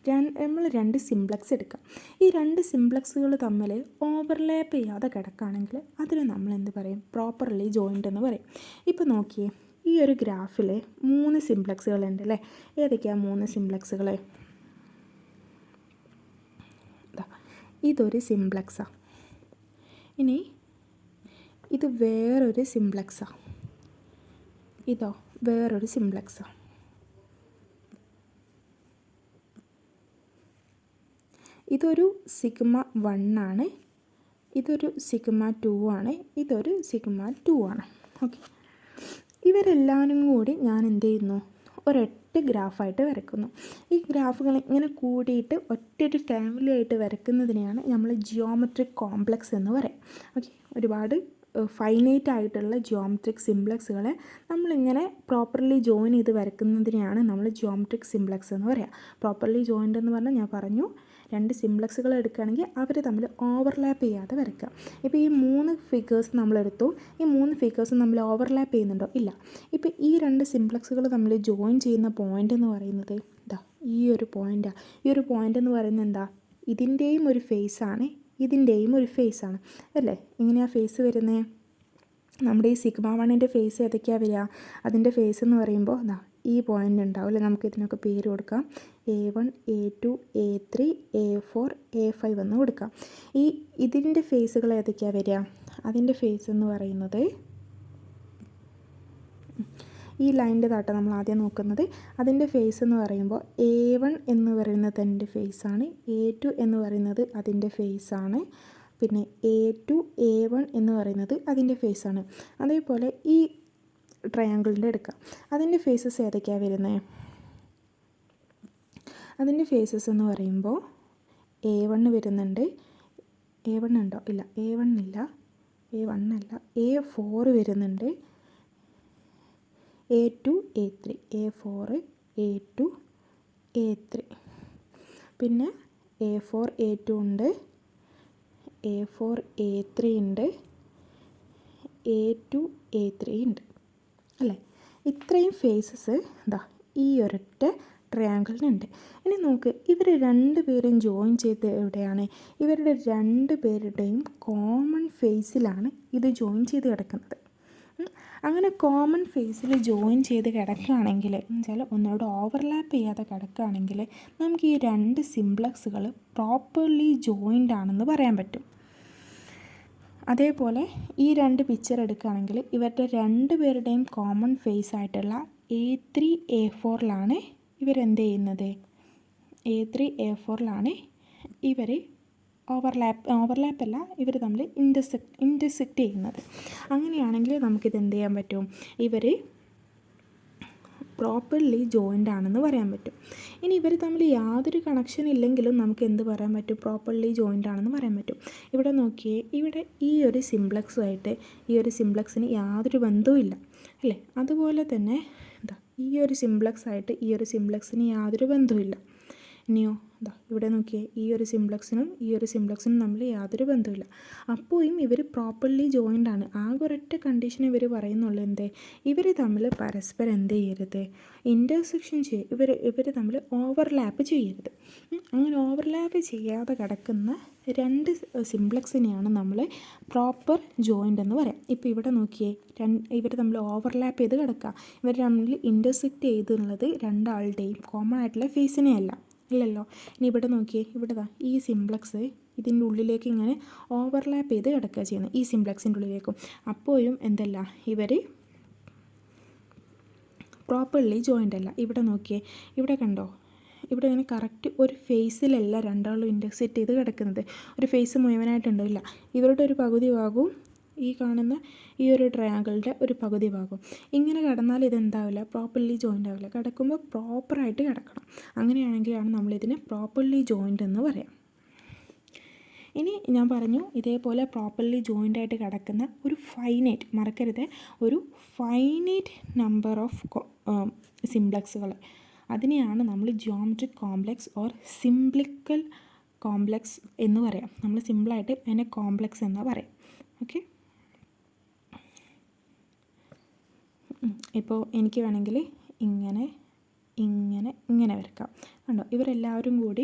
നമ്മൾ 2 സിംപ്ലക്സ് എടുക്കാം. ഈ 2 സിംപ്ലക്സുകൾ തമ്മിൽ ഓവർലാപ്പ് ചെയ്യാതെ കിടക്കുകയാണെങ്കിൽ അതിന് നമ്മൾ എന്ത് പറയും? പ്രോപ്പർലി ജോയിൻഡ് എന്ന് പറയും. ഇപ്പോൾ നോക്കിയേ, ഈ ഒരു ഗ്രാഫിൽ 3 സിംപ്ലക്സുകളുണ്ട് അല്ലേ. ഏതൊക്കെയാണ് 3 സിംപ്ലക്സുകൾ? ഇതൊരു സിംപ്ലക്സാണ്. ഇനി ഇത് വേറൊരു സിംപ്ലക്സാണ്. ഇതോ വേറൊരു സിംപ്ലക്സാണ്. ഇതൊരു സിഗ്മ 1 ആണ്, ഇതൊരു സിഗ്മ 2 ആണ്, ഇതൊരു സിഗ്മ 2 ആണ്. ഓക്കെ, ഇവരെല്ലാവരും കൂടി ഞാൻ എന്ത് ചെയ്യുന്നു? ഒരൊറ്റ ഗ്രാഫായിട്ട് വരയ്ക്കുന്നു. ഈ ഗ്രാഫുകൾ ഇങ്ങനെ കൂടിയിട്ട് ഒറ്റൊരു ഫാമിലി ആയിട്ട് വരയ്ക്കുന്നതിനെയാണ് നമ്മൾ ജിയോമെട്രിക് കോംപ്ലക്സ് എന്ന് പറയും. ഓക്കെ, ഒരുപാട് ഫൈനൈറ്റ് ആയിട്ടുള്ള ജിയോമെട്രിക് സിംപ്ലക്സുകളെ നമ്മളിങ്ങനെ പ്രോപ്പർലി ജോയിൻ ചെയ്ത് വരയ്ക്കുന്നതിനെയാണ് നമ്മൾ ജിയോമെട്രിക് സിംപ്ലക്സ് എന്ന് പറയുക. പ്രോപ്പർലി ജോയിൻഡ് എന്ന് പറഞ്ഞാൽ ഞാൻ പറഞ്ഞു 2 സിംപ്ലക്സുകൾ എടുക്കുകയാണെങ്കിൽ അവർ തമ്മിൽ ഓവർലാപ്പ് ചെയ്യാതെ വരയ്ക്കുക. ഇപ്പോൾ ഈ 3 ഫിഗേഴ്സ് നമ്മളെടുത്തു, ഈ 3 ഫിഗേഴ്സും തമ്മിൽ ഓവർലാപ്പ് ചെയ്യുന്നുണ്ടോ? ഇല്ല. ഇപ്പോൾ ഈ 2 സിംപ്ലക്സുകൾ തമ്മിൽ ജോയിൻ ചെയ്യുന്ന പോയിൻ്റ് എന്ന് പറയുന്നത് ഈ ഒരു പോയിൻ്റാണ്. ഈ ഒരു പോയിൻ്റ് എന്ന് പറയുന്നത് എന്താ? ഇതിൻ്റെയും ഒരു ഫേസാണ്, ഇതിൻ്റെയും ഒരു ഫേസാണ് അല്ലേ. എങ്ങനെയാണ് ഫേസ് വരുന്നത്? നമ്മുടെ ഈ സിഗ്മ 1ൻ്റെ ഫേസ് ഏതൊക്കെയാണ് വരിക? അതിൻ്റെ ഫേസ് എന്ന് പറയുമ്പോൾ ഈ പോയിൻ്റ് ഉണ്ടാവും അല്ലേ. നമുക്ക് ഇതിനൊക്കെ പേര് കൊടുക്കാം. A1 A2 A3 A4 A5 എന്ന് കൊടുക്കാം. ഇതിൻ്റെ ഫേസുകൾ ഏതൊക്കെയാണ് വരിക? അതിൻ്റെ ഫേസ് എന്ന് പറയുന്നത് ഈ ലൈൻ്റെ താട്ട നമ്മൾ ആദ്യം നോക്കുന്നത്. അതിൻ്റെ ഫേസ് എന്ന് പറയുമ്പോൾ A1 എന്ന് പറയുന്നത് അതിൻ്റെ ഫേസാണ്, A2 എന്ന് പറയുന്നത് അതിൻ്റെ ഫേസാണ്, പിന്നെ A2 A1 എന്ന് പറയുന്നത് അതിൻ്റെ ഫേസാണ്. അതേപോലെ ഈ ട്രയാങ്കിളിൻ്റെ എടുക്കാം. അതിൻ്റെ ഫേസസ് ഏതൊക്കെയാണ് വരുന്നത്? അതിൻ്റെ ഫേസസ് എന്ന് പറയുമ്പോൾ A1 വരുന്നുണ്ട്. A1 ഉണ്ടോ? ഇല്ല, A1 ഇല്ല, A1 അല്ല, A4 വരുന്നുണ്ട്, A2 A3, A4 A2 A3, പിന്നെ A4 A2 ഉണ്ട്, A4 A3 ഉണ്ട്, A2 A3 ഉണ്ട് അല്ലേ. ഇത്രയും ഫേസസ് ഈ ഒരൊറ്റ ട്രയാങ്കിളിനുണ്ട്. ഇനി നോക്ക്, ഇവർ 2 പേരും ജോയിൻ ചെയ്ത് എവിടെയാണ്? ഇവരുടെ 2 പേരുടെയും കോമൺ ഫേസിലാണ് ഇത് ജോയിൻ ചെയ്ത് കിടക്കുന്നത്. അങ്ങനെ കോമൺ ഫേസിൽ ജോയിൻ ചെയ്ത് കിടക്കുകയാണെങ്കിൽ എന്നുവെച്ചാൽ ഒന്നോട് ഓവർലാപ്പ് ചെയ്യാതെ കിടക്കുകയാണെങ്കിൽ നമുക്ക് ഈ 2 സിംപ്ലക്സുകൾ പ്രോപ്പർലി ജോയിൻഡ് ആണെന്ന് പറയാൻ പറ്റും. അതേപോലെ ഈ 2 പിക്ചർ എടുക്കുകയാണെങ്കിൽ ഇവരുടെ 2 പേരുടെയും കോമൺ ഫേസ് ആയിട്ടുള്ള A3 A4ലാണ് ഇവരെന്ത് ചെയ്യുന്നത്? A3 A4ലാണ് ഇവർ ഓവർലാപ്പല്ല, ഇവർ തമ്മിൽ ഇൻ്റർസെക്റ്റ് ചെയ്യുന്നത്. അങ്ങനെയാണെങ്കിൽ നമുക്കിത് എന്ത് ചെയ്യാൻ പറ്റും? ഇവർ പ്രോപ്പർലി ജോയിൻ്റ് ആണെന്ന് പറയാൻ പറ്റും. ഇനി ഇവർ തമ്മിൽ യാതൊരു കണക്ഷൻ ഇല്ലെങ്കിലും നമുക്ക് എന്ത് പറയാൻ പറ്റും? പ്രോപ്പർലി ജോയിൻ്റ് ആണെന്ന് പറയാൻ പറ്റും. ഇവിടെ നോക്കിയേ, ഇവിടെ ഈ ഒരു സിംപ്ലക്സുമായിട്ട് ഈ ഒരു സിംപ്ലക്സിന് യാതൊരു ബന്ധവും ഇല്ല അല്ലേ? അതുപോലെ തന്നെ ഈ ഒരു സിംപ്ലക്സായിട്ട് ഈ ഒരു സിംപ്ലക്സിന് യാതൊരു ബന്ധവുമില്ല. ഇനിയോ ഇവിടെ നോക്കിയേ, ഈ ഒരു സിംപ്ലക്സിനും തമ്മിൽ യാതൊരു ബന്ധവുമില്ല. അപ്പോഴും ഇവർ പ്രോപ്പർലി ജോയിൻ്റ് ആണ്. ആകെ ഒരൊറ്റ കണ്ടീഷൻ ഇവർ പറയുന്നുള്ളൂ, എന്തേ? ഇവർ തമ്മിൽ പരസ്പരം എന്ത് ചെയ്യരുത്? ഇൻ്റർസെക്ഷൻ ഇവർ തമ്മിൽ ഓവർലാപ്പ് ചെയ്യരുത്. അങ്ങനെ ഓവർലാപ്പ് ചെയ്യാതെ കിടക്കുന്ന രണ്ട് സിംപ്ലക്സിനെയാണ് നമ്മൾ പ്രോപ്പർ ജോയിൻ്റ് എന്ന് പറയാം. ഇപ്പോൾ ഇവിടെ നോക്കിയേ, ഇവർ തമ്മിൽ ഓവർലാപ്പ് ചെയ്ത് കിടക്കുക. ഇവർ തമ്മിൽ ഇൻ്റർസെക്റ്റ് ചെയ്തെന്നുള്ളത് രണ്ടാളുടെയും കോമൺ ആയിട്ടുള്ള ഫേസിനെയല്ല, ഇല്ലല്ലോ. ഇനി ഇവിടെ നോക്കിയേ, ഇവിടെ ഈ സിംപ്ലക്സ് ഇതിൻ്റെ ഉള്ളിലേക്ക് ഇങ്ങനെ ഓവർലാപ്പ് ചെയ്ത് കിടക്കുക ചെയ്യുന്നത്, ഈ സിംപ്ലക്സിൻ്റെ ഉള്ളിലേക്കും. അപ്പോഴും എന്തല്ല, ഇവർ പ്രോപ്പർലി ജോയിൻ്റ് അല്ല. ഇവിടെ നോക്കിയേ, ഇവിടെ കണ്ടോ, ഇവിടെ ഇങ്ങനെ കറക്റ്റ് ഒരു ഫേസിലല്ല രണ്ടാളും ഇൻ്റർസെക്റ്റ് ചെയ്ത് കിടക്കുന്നത്. ഒരു ഫേസ് മുഴുവനായിട്ടുണ്ടാവില്ല. ഇവരുടെ ഒരു പകുതി ഭാഗവും ഈ കാണുന്ന ഈ ഒരു ട്രയാങ്കിളിൻ്റെ ഒരു പകുതി ഭാഗം ഇങ്ങനെ കിടന്നാൽ ഇതെന്താവില്ല? പ്രോപ്പർലി ജോയിൻ്റ് ആവില്ല. കിടക്കുമ്പോൾ പ്രോപ്പറായിട്ട് കിടക്കണം. അങ്ങനെയാണെങ്കിലാണ് നമ്മളിതിനെ പ്രോപ്പർലി ജോയിൻ്റ് എന്ന് പറയാം. ഇനി ഞാൻ പറഞ്ഞു, ഇതേപോലെ പ്രോപ്പർലി ജോയിൻ്റ് ആയിട്ട് കിടക്കുന്ന ഒരു ഫൈനൈറ്റ്, മറക്കരുത്, ഒരു ഫൈനൈറ്റ് നമ്പർ ഓഫ് സിംപ്ലക്സുകൾ, അതിനെയാണ് നമ്മൾ ജിയോമെട്രിക് കോംപ്ലക്സ് ഓർ സിംപ്ലിക്കൽ കോംപ്ലക്സ് എന്ന് പറയാം. നമ്മൾ സിമ്പിളായിട്ട് അതിനെ കോംപ്ലക്സ് എന്ന് പറയാം. ഓക്കെ, ഇപ്പോൾ എനിക്ക് വേണമെങ്കിൽ ഇങ്ങനെ വരക്കാം. കണ്ടോ, ഇവരെല്ലാവരും കൂടി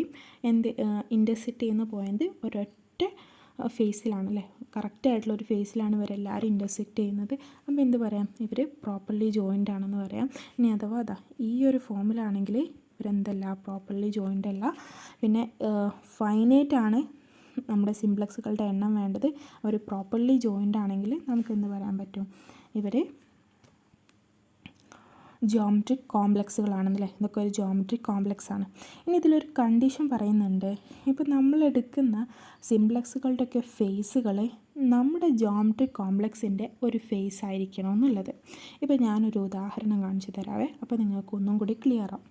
ഇൻ്റർസെക്റ്റ് ചെയ്യുന്ന പോയിൻ്റ് ഒരൊറ്റ ഫേസിലാണല്ലേ, കറക്റ്റായിട്ടുള്ളൊരു ഫേസിലാണ് ഇവരെല്ലാവരും ഇൻ്റർസെക്റ്റ് ചെയ്യുന്നത്. അപ്പോൾ എന്ത് പറയാം? ഇവർ പ്രോപ്പർലി ജോയിൻ്റ് ആണെന്ന് പറയാം. ഇനി അഥവാ ഈ ഒരു ഫോമിലാണെങ്കിൽ ഇവരെന്തല്ല? പ്രോപ്പർലി ജോയിൻ്റ് അല്ല. പിന്നെ ഫൈനൈറ്റ് ആണ് നമ്മുടെ സിംപ്ലക്സുകളുടെ എണ്ണം വേണ്ടത്. അവർ പ്രോപ്പർലി ജോയിൻ്റ് ആണെങ്കിൽ നമുക്ക് എന്ത് പറയാൻ പറ്റും? ഇവർ ജിയോമെട്രിക് കോംപ്ലക്സുകളാണെന്നല്ലേ. ഇതൊക്കെ ഒരു ജിയോമെട്രിക് കോംപ്ലക്സ് ആണ്. ഇനി ഇതിലൊരു കണ്ടീഷൻ പറയുന്നുണ്ട്. ഇപ്പോൾ നമ്മളെടുക്കുന്ന സിംപ്ലക്സുകളുടെയൊക്കെ ഫേസുകൾ നമ്മുടെ ജിയോമെട്രിക് കോംപ്ലക്സിൻ്റെ ഒരു ഫേസ് ആയിരിക്കണം എന്നുള്ളത്. ഇപ്പോൾ ഞാനൊരു ഉദാഹരണം കാണിച്ചു തരാവേ, അപ്പോൾ നിങ്ങൾക്ക് ഒന്നും കൂടി ക്ലിയർ ആവും.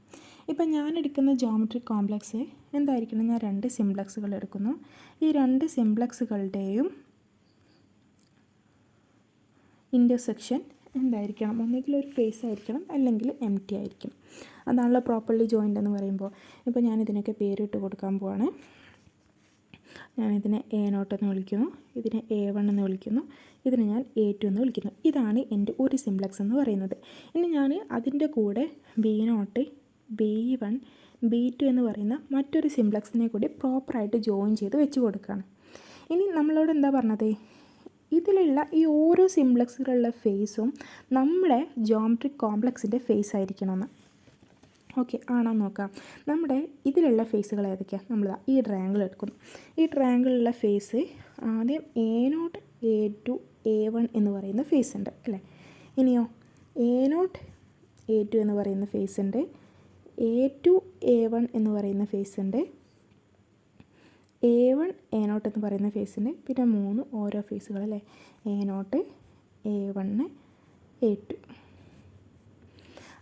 ഇപ്പോൾ ഞാൻ എടുക്കുന്ന ജിയോമെട്രിക് കോംപ്ലക്സ് എന്തായിരിക്കണം? ഞാൻ രണ്ട് സിംപ്ലക്സുകൾ എടുക്കുന്നു. ഈ രണ്ട് സിംപ്ലക്സുകളുടെയും ഇൻ്റർസെക്ഷൻ എന്തായിരിക്കണം? ഒന്നുകിൽ ഒരു ഫേസ് ആയിരിക്കണം, അല്ലെങ്കിൽ എം ടി ആയിരിക്കണം. അതാണല്ലോ പ്രോപ്പർലി ജോയിൻ്റ് എന്ന് പറയുമ്പോൾ. ഇപ്പോൾ ഞാനിതിനൊക്കെ പേരിട്ട് കൊടുക്കാൻ പോവാണ്. ഞാനിതിനെ A0 എന്ന് വിളിക്കുന്നു, ഇതിനെ A1 എന്ന് വിളിക്കുന്നു, ഇതിനെ ഞാൻ A2 എന്ന് വിളിക്കുന്നു. ഇതാണ് എൻ്റെ ഒരു സിംപ്ലക്സ് എന്ന് പറയുന്നത്. ഇനി ഞാൻ അതിൻ്റെ കൂടെ B0, B1, B2 എന്ന് പറയുന്ന മറ്റൊരു സിംപ്ലക്സിനെ കൂടി പ്രോപ്പറായിട്ട് ജോയിൻ ചെയ്ത് വെച്ച് കൊടുക്കുകയാണ്. ഇനി നമ്മളോട് എന്താ പറഞ്ഞത്? ഇതിലുള്ള ഈ ഓരോ സിംപ്ലക്സുകളുടെ ഫേസും നമ്മുടെ ജിയോമെട്രിക് കോംപ്ലക്സിൻ്റെ ഫേസ് ആയിരിക്കണമെന്ന്. ഓക്കെ, ആണോ നോക്കാം. നമ്മുടെ ഇതിലുള്ള ഫേസുകൾ ഏതൊക്കെയാണ്? നമ്മൾ ഈ ട്രയാങ്കിൾ എടുക്കുന്നു. ഈ ട്രയാങ്കിളിലുള്ള ഫേസ് ആദ്യം A0, A2, A1 എന്ന് പറയുന്ന ഫേസ് ഉണ്ട് അല്ലേ. ഇനിയോ A0, A2 എന്ന് പറയുന്ന ഫേസ് ഉണ്ട്, A2, A1 എന്ന് പറയുന്ന ഫേസ് ഉണ്ട്, A1, A0 എന്ന് പറയുന്ന ഫേസ് ഉണ്ട്. പിന്നെ 3 ഓരോ ഫേസുകൾ അല്ലേ, A0, A1, A2.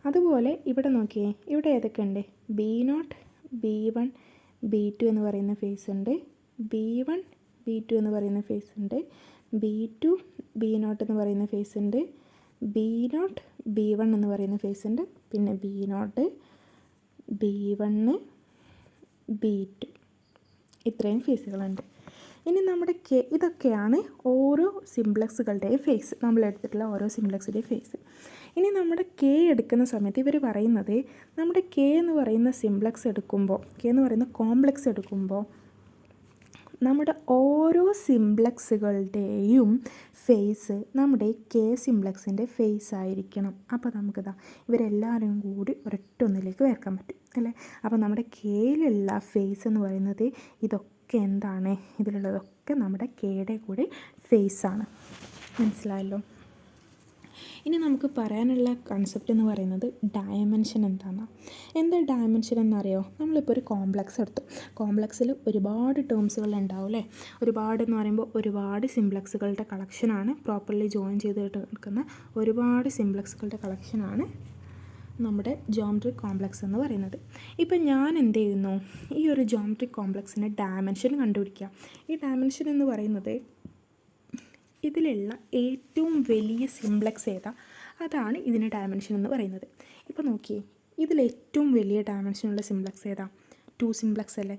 അതുപോലെ ഇവിടെ നോക്കിയേ, ഇവിടെ ഏതൊക്കെ ഉണ്ട്? B0, B1, B2 എന്ന് പറയുന്ന ഫേസ് ഉണ്ട്, B1, B2 എന്ന് പറയുന്ന ഫേസ് ഉണ്ട്, B2, B0 എന്ന് പറയുന്ന ഫേസ് ഉണ്ട്, B0, B1 എന്ന് പറയുന്ന ഫേസ് ഉണ്ട്, പിന്നെ B0, B1, B2. ഇത്രയും ഫേസുകളുണ്ട്. ഇനി നമ്മുടെ ഇതൊക്കെയാണ് ഓരോ സിംപ്ലക്സുകളുടെയും ഫേസ്, നമ്മളെടുത്തിട്ടുള്ള ഓരോ സിംപ്ലക്സിൻ്റെയും ഫേസ്. ഇനി നമ്മുടെ എടുക്കുന്ന സമയത്ത് ഇവർ പറയുന്നത്, നമ്മുടെ എന്ന് പറയുന്ന സിംപ്ലക്സ് എടുക്കുമ്പോൾ, എന്ന് പറയുന്ന കോംപ്ലക്സ് എടുക്കുമ്പോൾ നമ്മുടെ ഓരോ സിംപ്ലക്സുകളുടെയും ഫേസ് നമ്മുടെ സിംപ്ലക്സിൻ്റെ ഫേസ് ആയിരിക്കണം. അപ്പോൾ നമുക്കിതാ ഇവരെല്ലാവരും കൂടി ഒരൊറ്റൊന്നിലേക്ക് വരക്കാൻ പറ്റും അല്ലേ. അപ്പോൾ നമ്മുടെ യിലുള്ള ഫേസ് എന്ന് പറയുന്നത് ഇതൊക്കെ എന്താണ്? ഇതിലുള്ളതൊക്കെ നമ്മുടെ യുടെ കൂടി ഫേസാണ്. മനസ്സിലായല്ലോ. ഇനി നമുക്ക് പറയാനുള്ള കൺസെപ്റ്റ് എന്ന് പറയുന്നത് ഡയമെൻഷൻ എന്താ ഡയമെൻഷൻ എന്നറിയോ? നമ്മളിപ്പോൾ ഒരു കോംപ്ലക്സ് എടുത്തു. കോംപ്ലക്സിൽ ഒരുപാട് ടേംസുകൾ ഉണ്ടാവും അല്ലേ. ഒരുപാട് എന്ന് പറയുമ്പോൾ ഒരുപാട് സിംപ്ലക്സുകളുടെ കളക്ഷനാണ്, പ്രോപ്പർലി ജോയിൻ ചെയ്തിട്ട് എടുക്കുന്ന ഒരുപാട് സിംപ്ലക്സുകളുടെ കളക്ഷനാണ് നമ്മുടെ ജോമെട്രിക് കോംപ്ലക്സ് എന്ന് പറയുന്നത്. ഇപ്പം ഞാൻ എന്ത് ചെയ്യുന്നു, ഈ ഒരു ജോമെട്രിക് കോംപ്ലക്സിൻ്റെ ഡയമെൻഷൻ കണ്ടുപിടിക്കുക. ഈ ഡയമെൻഷൻ എന്ന് പറയുന്നത് ഇതിലുള്ള ഏറ്റവും വലിയ സിംപ്ലക്സ് ഏതാ അതാണ് ഇതിൻ്റെ ഡയമെൻഷൻ എന്ന് പറയുന്നത്. ഇപ്പോൾ നോക്കിയേ, ഇതിലേറ്റവും വലിയ ഡയമെൻഷനുള്ള സിംപ്ലക്സ് ഏതാ? 2 സിംപ്ലക്സ് അല്ലേ?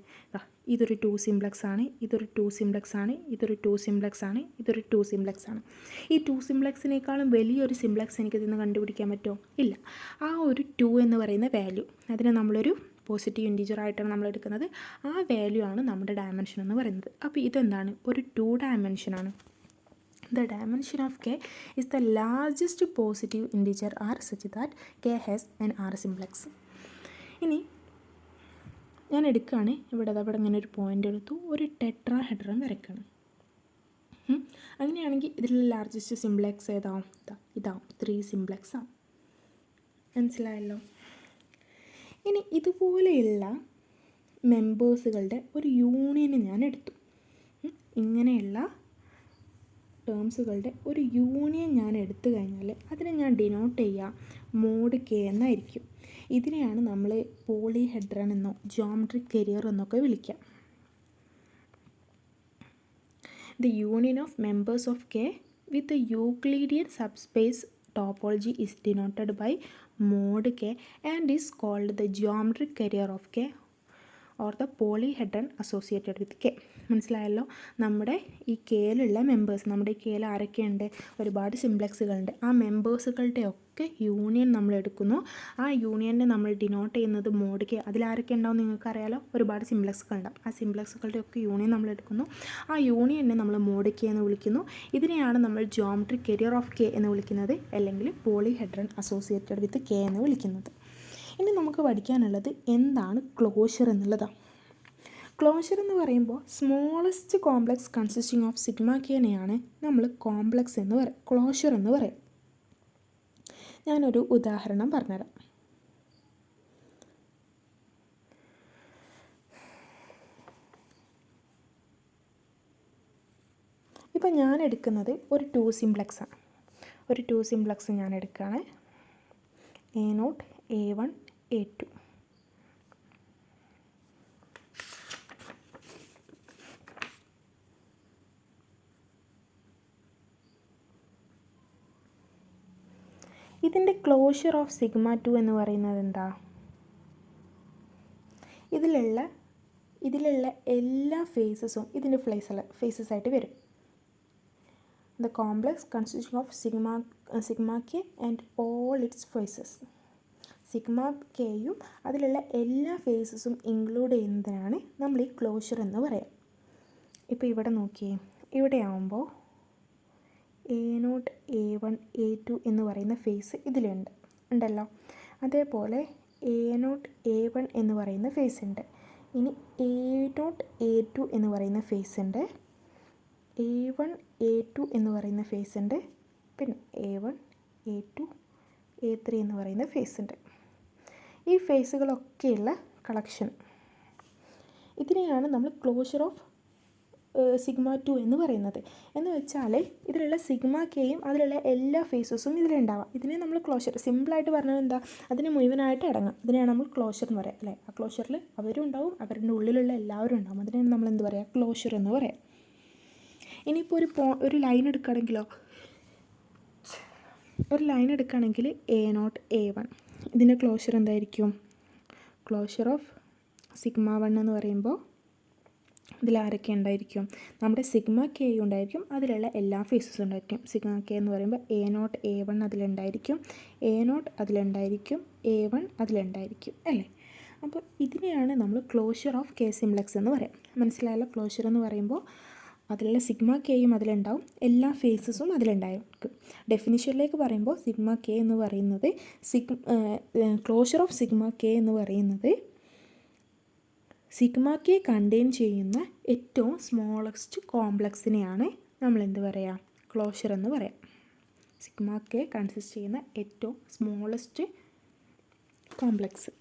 ഇതൊരു 2 സിംപ്ലക്സ് ആണ്, ഇതൊരു 2 സിംപ്ലക്സ് ആണ്, ഇതൊരു 2 സിംപ്ലക്സ് ആണ്, ഇതൊരു 2 സിംപ്ലക്സ് ആണ്. ഈ 2 സിംപ്ലക്സിനേക്കാളും വലിയൊരു സിംപ്ലക്സ് എനിക്കിതിന്ന് കണ്ടുപിടിക്കാൻ പറ്റുമോ? ഇല്ല. ആ ഒരു 2 എന്ന് പറയുന്ന വാല്യൂ, അതിനെ നമ്മളൊരു പോസിറ്റീവ് ഇൻറ്റീജർ ആയിട്ടാണ് നമ്മൾ എടുക്കുന്നത്. ആ വാല്യൂ ആണ് നമ്മുടെ ഡയമെൻഷൻ എന്ന് പറയുന്നത്. അപ്പോൾ ഇതെന്താണ്? ഒരു 2 ഡയമെൻഷനാണ്. The dimension of k is the largest positive integer r such that k has an r simplex. ഇനി ഞാൻ എടുക്കുകയാണ്, ഇവിടെ ഇങ്ങനെ ഒരു പോയിൻ്റ് എടുത്തു, ഒരു ടെട്രാഹെഡ്രൺ വരയ്ക്കുകയാണ്. അങ്ങനെയാണെങ്കിൽ ഇതിലുള്ള ലാർജസ്റ്റ് സിംപ്ലക്സ് ഏതാവും? ഇതാവും, 3 സിംപ്ലക്സ് ആവും. മനസ്സിലായല്ലോ? ഇനി ഇതുപോലെയുള്ള മെമ്പേഴ്സുകളുടെ ഒരു യൂണിയന് ഞാൻ എടുത്തു. ഇങ്ങനെയുള്ള ടേംസുകളുടെ ഒരു യൂണിയൻ ഞാൻ എടുത്തു കഴിഞ്ഞാൽ അതിനെ ഞാൻ ഡിനോട്ട് ചെയ്യുക മോഡ് കെ എന്നായിരിക്കും. ഇതിനെയാണ് നമ്മൾ പോളിഹെഡ്രൺ എന്നോ ജോമെട്രിക് കരിയർ എന്നൊക്കെ വിളിക്കുക. The union of members of K with the Euclidean subspace topology is denoted by mod K and is called the geometric carrier of K or the polyhedron associated with K. മനസ്സിലായല്ലോ? നമ്മുടെ ഈ കെയിലുള്ള members, നമ്മുടെ ഈ കെയിൽ ആരൊക്കെയുണ്ട്? ഒരുപാട് സിംപ്ലക്സുകളുണ്ട്. ആ മെമ്പേഴ്സുകളുടെ ഒക്കെ യൂണിയൻ നമ്മൾ എടുക്കുന്നു. ആ യൂണിയനെ നമ്മൾ ഡിനോട്ട് ചെയ്യുന്നത് മോഡ് കെ. അതിലാരൊക്കെ ഉണ്ടാവും നിങ്ങൾക്കറിയാലോ? ഒരുപാട് സിംപ്ലക്സുകളുണ്ടാവും. ആ സിംപ്ലക്സുകളുടെ ഒക്കെ യൂണിയൻ നമ്മൾ എടുക്കുന്നു. ആ യൂണിയനെ നമ്മൾ മോഡ് കെ എന്ന് വിളിക്കുന്നു. ഇതിനെയാണ് നമ്മൾ ജോമെട്രിക് കരിയർ ഓഫ് കെ എന്ന് വിളിക്കുന്നത്, അല്ലെങ്കിൽ പോളിഹെഡ്രൺ അസോസിയേറ്റഡ് വിത്ത് കെ എന്ന് വിളിക്കുന്നത്. ഇനി നമുക്ക് പഠിക്കാനുള്ളത് എന്താണ് ക്ലോഷർ എന്നുള്ളതാണ്. ക്ലോഷർ എന്ന് പറയുമ്പോൾ smallest complex consisting of sigma കെനെയാണ് നമ്മൾ കോംപ്ലക്സ് എന്ന് പറയും, ക്ലോഷർ എന്ന് പറയും. ഞാനൊരു ഉദാഹരണം പറഞ്ഞുതരാം. ഇപ്പം ഞാൻ എടുക്കുന്നത് ഒരു 2 സിംപ്ലക്സ് ആണ്. ഒരു 2 സിംപ്ലക്സ് ഞാൻ എടുക്കുകയാണ്. A0 A1 A2. ഇതിൻ്റെ ക്ലോഷർ ഓഫ് സിഗ്മ 2 എന്ന് പറയുന്നത് എന്താ? ഇതിലുള്ള എല്ലാ ഫേസസും ഇതിൻ്റെ ഫേസസ് ആയിട്ട് വരും. The complex consisting of sigma k and all its faces. Sigma കെയും അതിലുള്ള എല്ലാ ഫേസസും ഇൻക്ലൂഡ് ചെയ്യുന്നതിനാണ് നമ്മൾ ഈ ക്ലോഷർ എന്ന് പറയാം. ഇപ്പോൾ ഇവിടെ നോക്കിയേ, ഇവിടെ ആവുമ്പോൾ A0 A1 A2 എന്ന് പറയുന്ന ഫേസ് ഉണ്ടല്ലോ. അതേപോലെ A0 A1 എന്ന് പറയുന്ന ഫേസ് ഉണ്ട്. ഇനി A0 A2 എന്ന് പറയുന്ന ഫേസ് ഉണ്ട്. A1 A2 എന്ന് പറയുന്ന ഫേസ് ഉണ്ട്. പിന്നെ A1 A2 A3 എന്ന് പറയുന്ന ഫേസ് ഉണ്ട്. ഈ ഫേസുകളൊക്കെയുള്ള കളക്ഷൻ, ഇതിനെയാണ് നമ്മൾ ക്ലോഷർ ഓഫ് സിഗ്മ 2 എന്ന് പറയുന്നത്. എന്ന് വെച്ചാൽ ഇതിലുള്ള സിഗ്മ കെയും അതിലുള്ള എല്ലാ ഫേസസും ഇതിലുണ്ടാവാം. ഇതിനെ നമ്മൾ ക്ലോഷർ, സിമ്പിളായിട്ട് പറഞ്ഞാൽ എന്താ, അതിന് മുഴുവനായിട്ട് അടങ്ങാം. ഇതിനെയാണ് നമ്മൾ ക്ലോഷർ എന്ന് പറയാം, അല്ലേ? ആ ക്ലോഷറിൽ അവരും ഉണ്ടാവും, അവരുടെ ഉള്ളിലുള്ള എല്ലാവരും ഉണ്ടാവും. അതിനെയാണ് നമ്മൾ എന്ത് പറയുക? ക്ലോഷർ എന്ന് പറയാം. ഇനിയിപ്പോൾ ഒരു ലൈൻ എടുക്കുകയാണെങ്കിലോ, ഒരു ലൈൻ എടുക്കുകയാണെങ്കിൽ A0 A1, ഇതിൻ്റെ ക്ലോഷർ എന്തായിരിക്കും? ക്ലോഷർ ഓഫ് സിഗ്മ 1 എന്ന് പറയുമ്പോൾ ഇതിലാരൊക്കെ ഉണ്ടായിരിക്കും? നമ്മുടെ സിഗ്മ കെ ഉണ്ടായിരിക്കും, അതിലുള്ള എല്ലാ ഫേസസും ഉണ്ടായിരിക്കും. സിഗ്മ കെ എന്ന് പറയുമ്പോൾ A0 A1 അതിലുണ്ടായിരിക്കും, A0 അതിലുണ്ടായിരിക്കും, A1 അതിലുണ്ടായിരിക്കും, അല്ലേ? അപ്പോൾ ഇതിനെയാണ് നമ്മൾ ക്ലോഷർ ഓഫ് കെ സിംപ്ലക്സ് എന്ന് പറയാം. മനസ്സിലായല്ലോ? ക്ലോഷർ എന്ന് പറയുമ്പോൾ അതിലുള്ള സിഗ്മ കെയും അതിലുണ്ടാവും, എല്ലാ ഫേസസും അതിലുണ്ടായിരിക്കും. ഡെഫിനിഷനിലേക്ക് പറയുമ്പോൾ സിഗ്മ കെ എന്ന് പറയുന്നത് ക്ലോഷർ ഓഫ് സിഗ്മ കെ എന്ന് പറയുന്നത് സിഗ്മ കെ കണ്ടെയ്ൻ ചെയ്യുന്ന ഏറ്റവും സ്മോളസ്റ്റ് കോംപ്ലക്സിനെയാണ് നമ്മൾ എന്ത് പറയുക? ക്ലോഷർ എന്ന് പറയാം. സിഗ്മ കെ കൺസിസ്റ്റ് ചെയ്യുന്ന ഏറ്റവും സ്മോളസ്റ്റ് കോംപ്ലക്സ്.